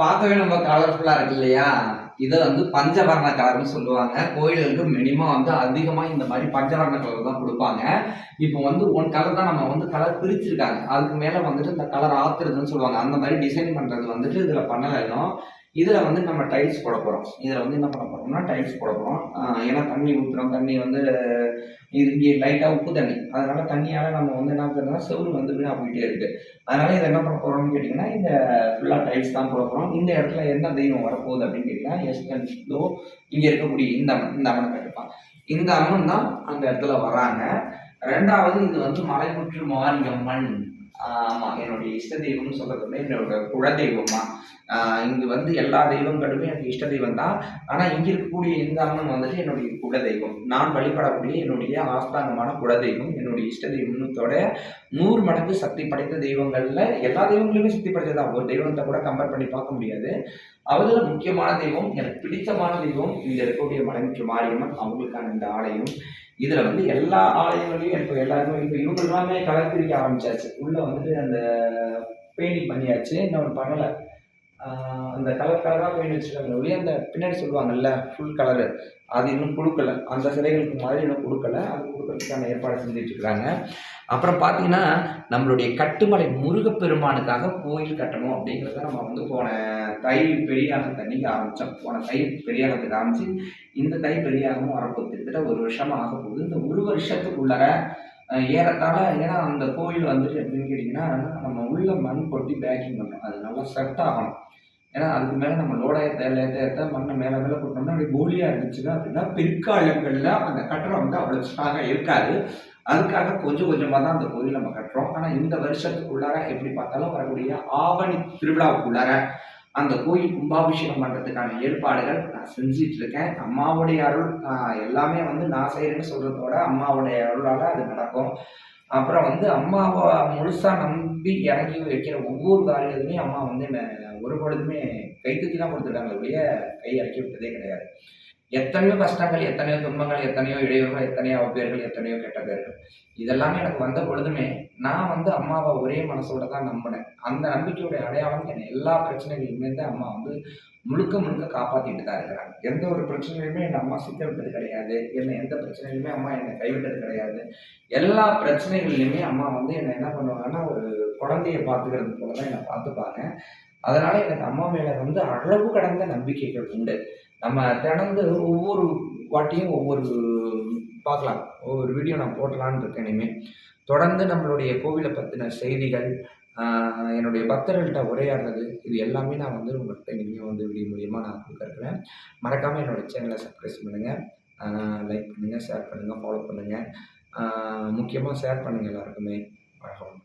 பார்க்கவே நம்ம கலர்ஃபுல்லா இருக்கு இல்லையா? இத வந்து பஞ்சவர்ண கலர்ன்னு சொல்லுவாங்க. கோயில்களுக்கு மினிமம் வந்து அதிகமா இந்த மாரி பஞ்சவர்ண கலர் தான் குடுப்பாங்க. இப்போ வந்து 1 கலர் தான் நம்ம வந்து கலர் பிரிச்சிருக்காங்க. அதுக்கு மேல வந்துட்டு இந்த கலர் ஆத்துறதுன்னு சொல்லுவாங்க. அந்த மாரி டிசைன் பண்றது வந்துட்டு இதுல பண்ணல இன்னும். இதுல வந்து நம்ம டைல்ஸ் போட போறோம். இதுல வந்து என்ன பண்ண போறோம்னா, டைல்ஸ் போட போறோம். ஏன்னா தண்ணி ஊத்துறோம். தண்ணி வந்து இது இங்கே லைட்டா உப்பு தண்ணி. அதனால தண்ணியால நம்ம வந்து என்ன பண்ணுறோம்னா, செவுரு வந்து வீணா போயிட்டே இருக்கு. அதனால இத என்ன பண்ண போறோம்னு கேட்டீங்கன்னா, இந்த ஃபுல்லா டைல்ஸ் தான் போட போறோம். இந்த இடத்துல என்ன தெய்வம் வரப்போகுது அப்படின்னு கேட்டீங்கன்னா, இதோ இங்க இருக்கக்கூடிய இந்த அம்மன கட்டுப்பான். இந்த அம்மன் தான் அந்த இடத்துல வராங்க. 2வது இது வந்து மலைமுற்று மாரியம்மன். ஆமா. என்னுடைய இஷ்ட தெய்வம்னு சொல்றது வந்து என்னோட குலதெய்வம் தான். இங்க வந்து எல்லா தெய்வங்களுமே எனக்கு இஷ்ட தெய்வம் தான். ஆனா இங்க இருக்கக்கூடிய இந்த அம்மன் வந்துட்டு என்னுடைய குலதெய்வம். நான் வழிபடக்கூடிய என்னுடைய ஆஸ்தாங்கமான குலதெய்வம், என்னுடைய இஷ்ட தெய்வத்தோட 100 மடங்கு சக்தி படைத்த தெய்வங்கள்ல எல்லா தெய்வங்களுமே சக்தி படைத்தது தான். ஒரு தெய்வத்த கூட கம்பேர் பண்ணி பார்க்க முடியாது. அதுல முக்கியமான தெய்வம், எனக்கு பிடித்தமான தெய்வம் இங்க இருக்கக்கூடிய மலைமுற்று மாரியம்மன். அவங்களுக்கான இந்த ஆலயம். இதுல வந்து எல்லா ஆலயங்களையும் இப்ப எல்லாருமே இப்ப இவங்க எல்லாமே கலர் பிரிக்க ஆரம்பிச்சாச்சு. உள்ள வந்துட்டு அந்த பெயிண்டிங் பண்ணியாச்சு. இன்னொன்னு பண்ணல. அந்த கலர் கலரா பெயிண்ட் வச்சிருக்காங்களே ஒழிய, அந்த பின்னாடி சொல்லுவாங்கல்ல ஃபுல் கலரு, அது இன்னும் குடுக்கல. அந்த சிலைகளுக்கு மாதிரி இன்னும் குடுக்கல. அது குடுக்கறதுக்கான ஏற்பாடு செஞ்சுட்டு இருக்காங்க. அப்புறம் பார்த்தீங்கன்னா, நம்மளுடைய கட்டுமலை முருகப்பெருமானுக்காக கோயில் கட்டணும் அப்படிங்கிறத நம்ம வந்து போன தை பெரியாகத்து அன்னைக்கு ஆரம்பிச்சோம். போன தை பெரியாகத்துக்கு ஆரம்பிச்சு, இந்த தை பெரியாகமும் வரப்போகுது. கிட்டத்தட்ட 1 வருஷமா ஆகப்போகுது. இந்த 1 வருஷத்துக்குள்ளார ஏறத்தாழ ஏன்னா அந்த கோயில் வந்துட்டு எப்படின்னு கேட்டிங்கன்னா, நம்ம உள்ள மண் கொட்டி பேக்கிங் பண்ணணும். அது நல்லா செட் ஆகணும். ஏன்னா அதுக்கு மேல நம்ம லோட ஏத்த மண்ண மேல மேல கொட்டினோம்னா அப்படியே போலியா இருந்துச்சுன்னா அப்படின்னா, பிற்காலங்கள்ல அந்த கட்டடம் வந்து அவ்வளோ ஸ்ட்ராங்கா இருக்காது. அதுக்காக கொஞ்சம் கொஞ்சமா தான் அந்த கோயில் நம்ம கட்டுறோம். ஆனா இந்த வருஷத்துக்குள்ளார எப்படி பார்த்தாலும் வரக்கூடிய ஆவணி திருவிழாவுக்குள்ளார அந்த கோயில் கும்பாபிஷேகம் பண்றதுக்கான ஏற்பாடுகள் நான் செஞ்சுட்டு இருக்கேன். அம்மாவுடைய அருள் எல்லாமே வந்து நான் செய்றேன்னு சொல்றத விட அம்மாவுடைய அருளால அது நடக்கும். அப்புறம் வந்து அம்மாவ முழுசா நம்பி இறங்கி வைக்கிற ஒவ்வொரு காரியத்திலயும் அம்மா வந்து என்ன ஒரு பொழுதுமே கை தூக்கி தான் குடுத்துருக்காங்களே ஒழிய, கை இறக்கி விட்டதே கிடையாது. எத்தனையோ கஷ்டங்கள், எத்தனையோ துன்பங்கள், எத்தனையோ இடையூறுகள், எத்தனையோ அவப்பேறுகள், எத்தனையோ கெட்ட பேர்கள். இதெல்லாமே எனக்கு வந்த பொழுதுமே, நான் வந்து அம்மாவ ஒரே மனசோட தான் நம்புனேன். அந்த நம்பிக்கையுடைய அடையாளம் என்ன எல்லா பிரச்சனைகளிலுமேருந்து அம்மா வந்து முழுக்க முழுக்க காப்பாத்திட்டு தான் இருக்கிறாங்க. எந்த ஒரு பிரச்சனையிலுமே என்ன அம்மா சிக்க விட்டது கிடையாது. எந்த பிரச்சனையிலுமே அம்மா என்னை கைவிட்டது கிடையாது. எல்லா பிரச்சனைகள்லயுமே அம்மா வந்து என்ன என்ன பண்ணுவாங்கன்னா, ஒரு குழந்தைய பார்த்துக்கிறது போல தான் என்ன பார்த்துப்பாங்க. அதனால எனக்கு அம்மா மேல வந்து அளவு கடந்த நம்பிக்கைகள் உண்டு. நம்ம தினந்து ஒவ்வொரு வாட்டியும் ஒவ்வொரு பார்க்கலாம். ஒவ்வொரு வீடியோ நான் போடலான்னு இருக்கேன் இனிமே. தொடர்ந்து நம்மளுடைய கோவில பத்தின செய்திகள், ஆ என்னுடைய பக்தர்கள்ட்ட உரையாடுறது, இது எல்லாமே நான் வந்து உங்கள்ட்ட இனிமே வந்து வீடியோ மூலியமா நான் குடுக்க இருக்கிறேன். மறக்காம என்னோட சேனல சப்ஸ்கிரைப் பண்ணுங்க. ஆ லைக் பண்ணுங்க, ஷேர் பண்ணுங்க, ஃபாலோ பண்ணுங்க. முக்கியமா ஷேர் பண்ணுங்க எல்லாருக்குமே. வணக்கம்.